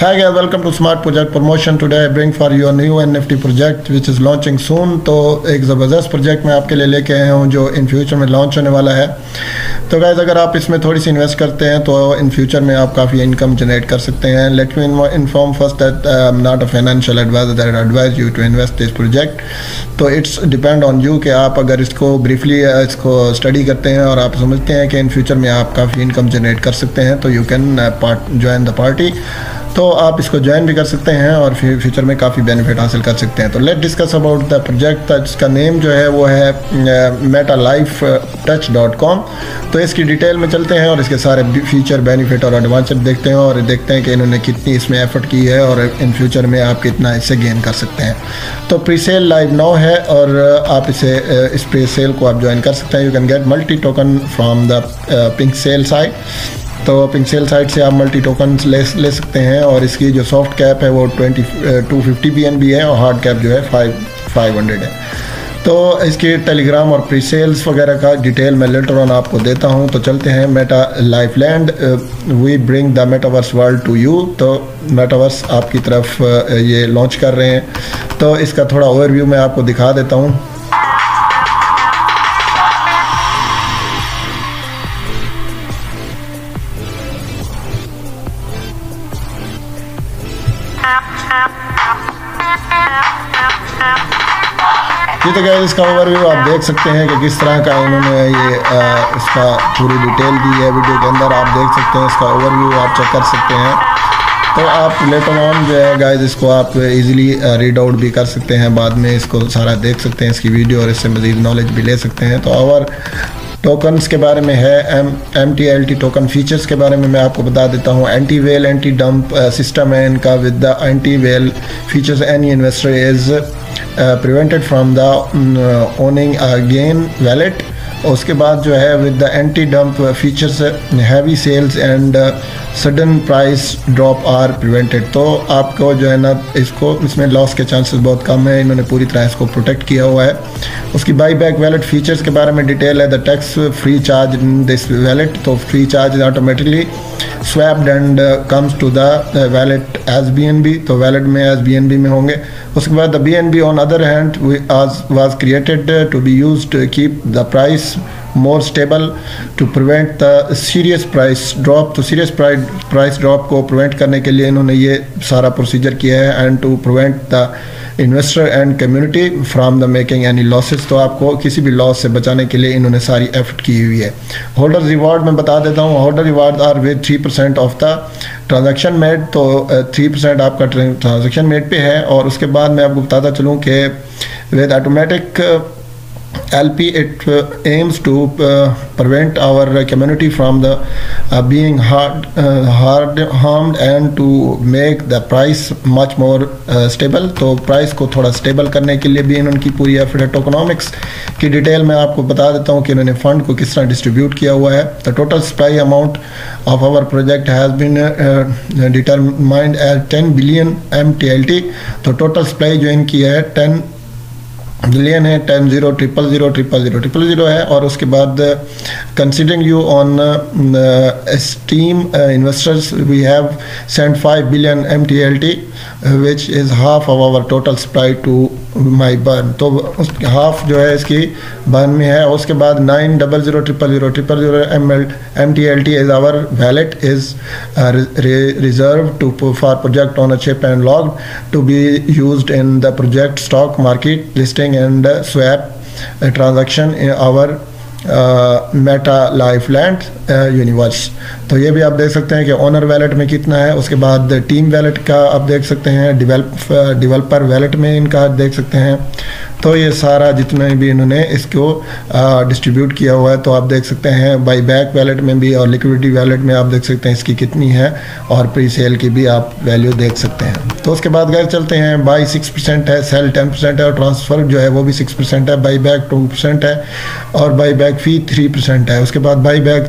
Hi guys, welcome to Smart Project Promotion. Today I bring for you a new NFT project which is launching soon. तो एक ज़बरदस्त project मैं आपके लिए लेके आया हूँ जो इन फ्यूचर में लॉन्च होने वाला है। तो गाइस अगर आप इसमें थोड़ी सी इन्वेस्ट करते हैं तो इन फ्यूचर में आप काफ़ी इनकम जनरेट कर सकते हैं। Let me inform first that I am not a financial advisor that advise you to invest this project. तो इट्स डिपेंड ऑन यू कि आप अगर इसको ब्रीफली इसको स्टडी करते हैं और आप समझते हैं कि इन फ्यूचर में आप काफ़ी इनकम जनरेट कर सकते हैं तो you can join the party. तो आप इसको ज्वाइन भी कर सकते हैं और फिर फ्यूचर में काफ़ी बेनिफिट हासिल कर सकते हैं। तो let discuss about the project. इसका नेम जो है वो है metalifetouch.com। तो इसकी डिटेल में चलते हैं और इसके सारे फीचर बेनिफिट और एडवांटेज देखते हैं और देखते हैं कि इन्होंने कितनी इसमें एफर्ट की है और इन फ्यूचर में आप कितना इससे गेन कर सकते हैं। तो प्री सेल लाइव नाउ है और आप इस प्री सेल को आप ज्वाइन कर सकते हैं। You can get multi token from the pink cell site. तो पिंक सेल साइट से आप मल्टी टोकन ले सकते हैं और इसकी जो सॉफ्ट कैप है वो 250 BNB है और हार्ड कैप जो है 500 है। तो इसकी टेलीग्राम और प्री सेल्स वगैरह का डिटेल मैं लेटर ऑन आपको देता हूं। तो चलते हैं meta life land. We bring the metaverse world to you. तो मेटावर्स आपकी तरफ ये लॉन्च कर रहे हैं। तो इसका थोड़ा ओवरव्यू मैं आपको दिखा देता हूँ। ये तो गैस इसका ओवरव्यू आप देख सकते हैं कि किस तरह का इन्होंने ये इसका पूरी डिटेल दी है वीडियो के अंदर। आप देख सकते हैं इसका ओवरव्यू आप चेक कर सकते हैं। तो आप लेटर ऑन जो है गाइस इसको आप इजीली रीड आउट भी कर सकते हैं, बाद में इसको सारा देख सकते हैं इसकी वीडियो और इससे मज़ीद नॉलेज भी ले सकते हैं। तो और टोकन्स के बारे में है MTLT टोकन फीचर्स के बारे में मैं आपको बता देता हूँ। Anti whale anti dump system है इनका। With the anti whale features any investor is prevented from the owning again wallet. उसके बाद जो है with the anti dump features heavy sales and sudden price drop are prevented. तो आपको जो है ना इसमें लॉस के चांसेस बहुत कम है। इन्होंने पूरी तरह इसको प्रोटेक्ट किया हुआ है। उसकी बाई बैक वैलेट फीचर्स के बारे में डिटेल है। The tax free charge in this wallet. तो free charge automatically swapped and comes to the wallet as BNB। तो वैलेट में एज BNB में होंगे। उसके बाद the BNB on other hand was created to be used to keep the price more stable to prevent the serious price drop। तो serious price drop को prevent करने के लिए इन्होंने ये सारा प्रोसीजर किया है and to prevent the investor and community from the making any losses। तो आपको किसी भी लॉस से बचाने के लिए इन्होंने सारी एफर्ट की हुई है। होल्डर रिवार्ड मैं बता देता हूँ। Holder reward are with 3% of the transaction made. तो 3% आपका ट्रांजेक्शन मेड पे है। और उसके बाद मैं आपको बताता चलूँ कि with automatic LP it aims to prevent our community from the being hard harmed and to make the price much more stable। तो प्राइस को थोड़ा स्टेबल करने के लिए भी इनकी पूरी एफर्ट है। टोकनॉमिक्स की डिटेल मैं आपको बता देता हूँ कि इन्होंने फंड को किस तरह डिस्ट्रीब्यूट किया हुआ है। The total supply amount of our project has been determined as 10 billion MTLT। तो टोटल सप्लाई जो इनकी है 10 बिलियन है। 10,000,000,000 है। और उसके बाद considering you on steam investors we have send 5 billion MTLT which is half of our total supply to my burn. तो हाफ जो है इसकी बर्न में है। उसके बाद 9,000,000,000 MTLT is our wallet is reserve to for project on a chip and log to be used in the project stock market listing and swap transaction in our meta life land universe. तो ये भी आप देख सकते हैं कि owner wallet में कितना है। उसके बाद टीम वैलेट का आप देख सकते हैं। डेवलपर वैलेट में इनका देख सकते हैं। तो ये सारा जितने भी इन्होंने इसको डिस्ट्रीब्यूट किया हुआ है। तो आप देख सकते हैं बाई बैक वैलेट में भी और लिक्विडिटी वैलेट में आप देख सकते हैं इसकी कितनी है और प्री सेल की भी आप वैल्यू देख सकते हैं। तो उसके बाद गैर चलते हैं। बाई 6% है, सेल 10% है और ट्रांसफ़र जो है वो भी 6% है। बाई बैक 2% है और बाई बैक फ़ी 3% है। उसके बाद बाई बैक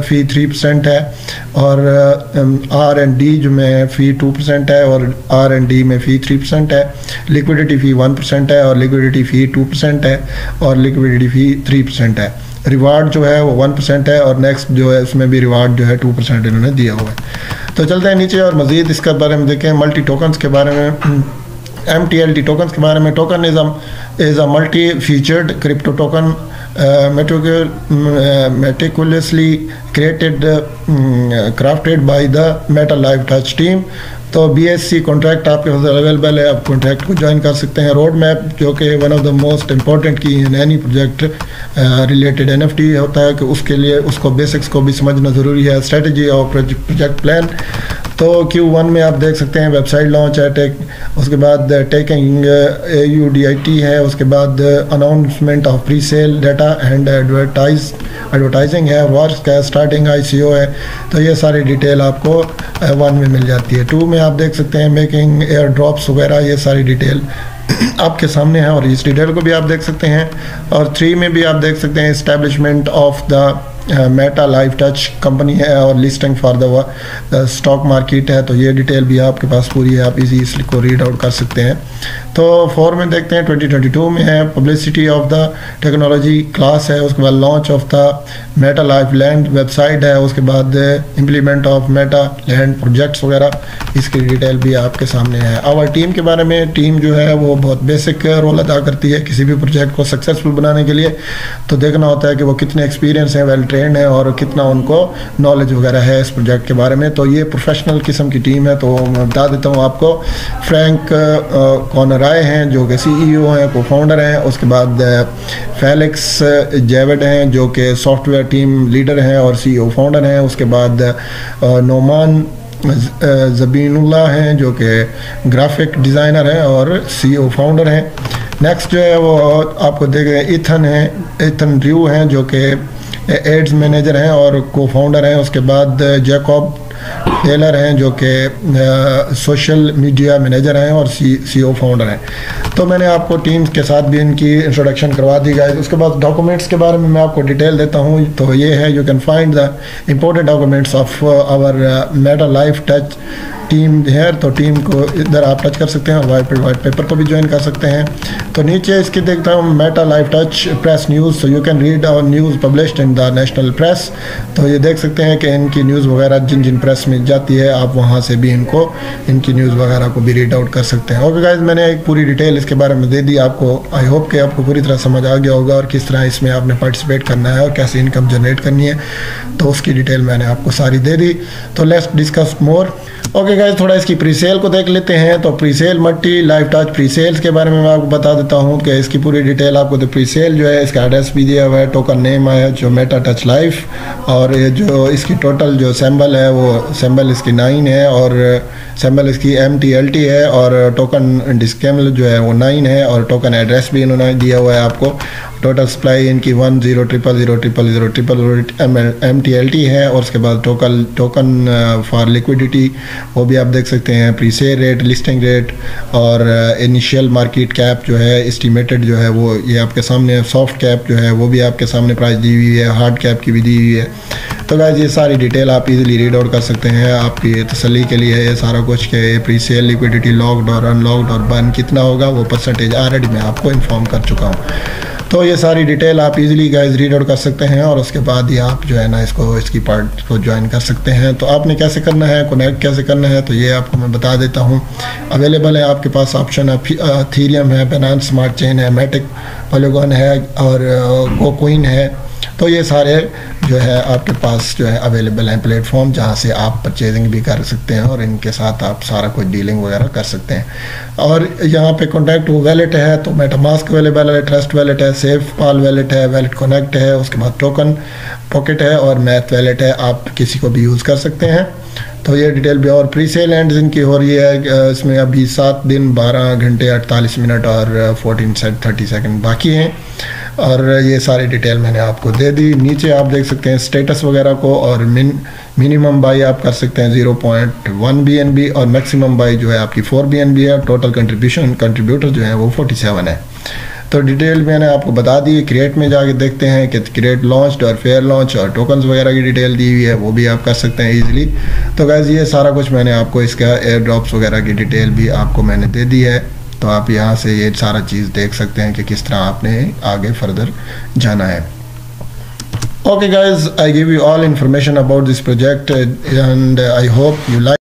फ़ी 3% है और R&D जो में फ़ी 2% है और R&D में फ़ी 3% है, लिक्विडिटी फ़ी 1% है और लिक्विडिटी फ़ी 2% है और लिक्विडिटी फ़ी 3% है। रिवार्ड जो है वो 1% है और नेक्स्ट जो है उसमें भी रिवार्ड जो है 2% इन्होंने दिया हुआ है। तो चलते हैं नीचे और मज़ीद इसके बारे में देखें। मल्टी टोकन्स के बारे में, MTLT टोकन्स के बारे में। Token is a multi featured crypto token meticulously created crafted by the Meta Live Touch team। तो BSC कॉन्ट्रैक्ट आपके पास अवेलेबल है, आप कॉन्ट्रैक्ट को ज्वाइन कर सकते हैं। रोड मैप जो कि one of the most important key in any project related NFT होता है कि उसके लिए उसको बेसिक्स को भी समझना ज़रूरी है। स्ट्रेटजी और प्रोजेक्ट प्लान, तो Q1 में आप देख सकते हैं वेबसाइट लॉन्च है, उसके बाद टेकिंग AUDIT है, उसके बाद announcement of pre sale data and advertising है, वर्क है, स्टार्टिंग ICO है। तो ये सारी डिटेल आपको 1 में मिल जाती है। 2 में आप देख सकते हैं मेकिंग एयर ड्रॉप्स वगैरह, ये सारी डिटेल आपके सामने है और इस डिटेल को भी आप देख सकते हैं। और 3 में भी आप देख सकते हैं establishment of the Meta live touch company है और listing for the stock market है। तो ये डिटेल भी आपके पास पूरी है, आप इजी इसको रीड आउट कर सकते हैं। तो 4 में देखते हैं 2022 में है publicity of the technology class है, उसके बाद launch of the Meta live land website है, उसके बाद implement of Meta land projects वगैरह, इसकी डिटेल भी आपके सामने है। आवर टीम के बारे में, टीम जो है वो बहुत बेसिक रोल अदा करती है किसी भी प्रोजेक्ट को सक्सेसफुल बनाने के लिए। तो देखना होता है कि वो कितने एक्सपीरियंस हैं, वेल ट्रेंड है और कितना उनको नॉलेज वगैरह है इस प्रोजेक्ट के बारे में। तो ये प्रोफेशनल किस्म की टीम है। तो मैं बता देता हूँ आपको, फ्रैंक कॉनराय हैं जो कि CEO हैं, को फाउंडर हैं, उसके बाद फेलिक्स जेवेड हैं जो कि सॉफ्टवेयर टीम लीडर हैं और CEO फाउंडर हैं, उसके बाद नोमान ज़बीनुल्लाह हैं जो कि ग्राफिक डिज़ाइनर हैं और CEO फाउंडर हैं। नेक्स्ट जो है वो आपको देख रहे हैं इथन ड्रू हैं जो कि एड्स मैनेजर हैं और को फाउंडर हैं, उसके बाद जैकब टेलर हैं जो कि सोशल मीडिया मैनेजर हैं और CEO फाउंडर हैं। तो मैंने आपको टीम्स के साथ भी इनकी इंट्रोडक्शन करवा दी गाइस। उसके बाद डॉक्यूमेंट्स के बारे में मैं आपको डिटेल देता हूँ। तो ये है, you can find the important documents of our meta live touch team है। तो टीम को इधर आप टच कर सकते हैं, वाइट पेपर को भी ज्वाइन कर सकते हैं। तो नीचे इसकी देखता हूँ meta live touch press news, so you can read our news published in the national press. तो ये देख सकते हैं कि इनकी न्यूज़ वगैरह जिन जिन प्रेस में जाती है, आप वहाँ से भी इनकी न्यूज़ वगैरह को भी रीड आउट कर सकते हैं। ओके गाइस, मैंने एक पूरी डिटेल इसके बारे में दे दी आपको। आई होप कि आपको पूरी तरह समझ आ गया होगा और किस तरह इसमें आपने पार्टिसिपेट करना है और कैसे इनकम जनरेट करनी है। तो उसकी डिटेल मैंने आपको सारी दे दी। तो let's discuss more. Okay guys, थोड़ा इसकी प्रीसेल को देख लेते हैं। तो प्रीसेल मल्टी लाइव टच प्रीसेल्स के बारे में मैं आपको बता देता हूँ कि इसकी पूरी डिटेल आपको। तो प्रीसेल जो है, इसका एड्रेस भी दिया हुआ है, टोकन नेम है जो मेटा टच लाइव, और ये जो इसकी टोटल जो सैम्बल है वो सैम्बल इसकी 9 है और सैम्बल इसकी MTLT है और टोकन डिस्केबल जो है वो 9 है और टोकन एड्रेस भी इन्होंने दिया हुआ है आपको। टोटल सप्लाई इनकी 10000000 MTLT है और उसके बाद टोकन फॉर लिक्विडिटी वो भी आप देख सकते हैं, प्रीसेल रेट, लिस्टिंग रेट और इनिशियल मार्केट कैप जो है, एस्टिमेटेड जो है वो ये आपके सामने, सॉफ्ट कैप जो है वो भी आपके सामने प्राइस दी हुई है, हार्ड कैप की भी दी हुई है। तो गाइस ये सारी डिटेल आप इजीली रीड आउट कर सकते हैं। आपकी तसल्ली के लिए ये सारा कुछ कि प्रीसेल, लिक्विडिटी, लॉक्ड और अनलॉक्ड और बर्न कितना होगा वो परसेंटेज ऑलरेडी मैं आपको इन्फॉर्म कर चुका हूँ। तो ये सारी डिटेल आप इजीली गाइस रीड आउट कर सकते हैं और उसके बाद ही आप जो है ना इसकी पार्ट को ज्वाइन कर सकते हैं। तो आपने कैसे करना है, कनेक्ट कैसे करना है, तो ये आपको मैं बता देता हूँ। अवेलेबल है आपके पास ऑप्शन है, इथेरियम है, बाइनेंस स्मार्ट चेन है, मैटिक, पॉलीगॉन है और गोकॉइन है। तो ये सारे जो है आपके पास जो है अवेलेबल हैं प्लेटफॉर्म जहाँ से आप परचेजिंग भी कर सकते हैं और इनके साथ आप सारा कुछ डीलिंग वगैरह कर सकते हैं। और यहाँ पे कॉन्टैक्ट वैलेट है, तो मेटामास्क अवेलेबल है, ट्रस्ट वैलेट है, सेफ पाल वैलेट है, वैलेट कनेक्ट है, उसके बाद टोकन पॉकेट है और मैथ वैलेट है, आप किसी को भी यूज़ कर सकते हैं। तो ये डिटेल भी। और प्री सेल एंड इनकी हो रही है, इसमें अभी 7 दिन 12 घंटे 48 मिनट और 30 सेकंड बाकी हैं और ये सारी डिटेल मैंने आपको दे दी। नीचे आप देख सकते हैं स्टेटस वगैरह को और मिनिमम बाई आप कर सकते हैं 0.1 BNB और मैक्सिमम बाई जो है आपकी 4 BNB है। टोटल कंट्रीब्यूटर जो है वो 47 है। तो डिटेल मैंने आपको बता दी। क्रिएट में जाके देखते हैं कि क्रिएट लॉन्च्ड और फेयर लॉन्च और टोकन्स वगैरह की डिटेल दी हुई है, वो भी आप कर सकते हैं ईजिली। तो गाइस ये सारा कुछ मैंने आपको इसका एयर ड्रॉप्स वगैरह की डिटेल भी आपको मैंने दे दी है। तो आप यहाँ से ये सारा चीज़ देख सकते हैं कि किस तरह आपने आगे फर्दर जाना है। Okay guys, I give you all information about this project and I hope you like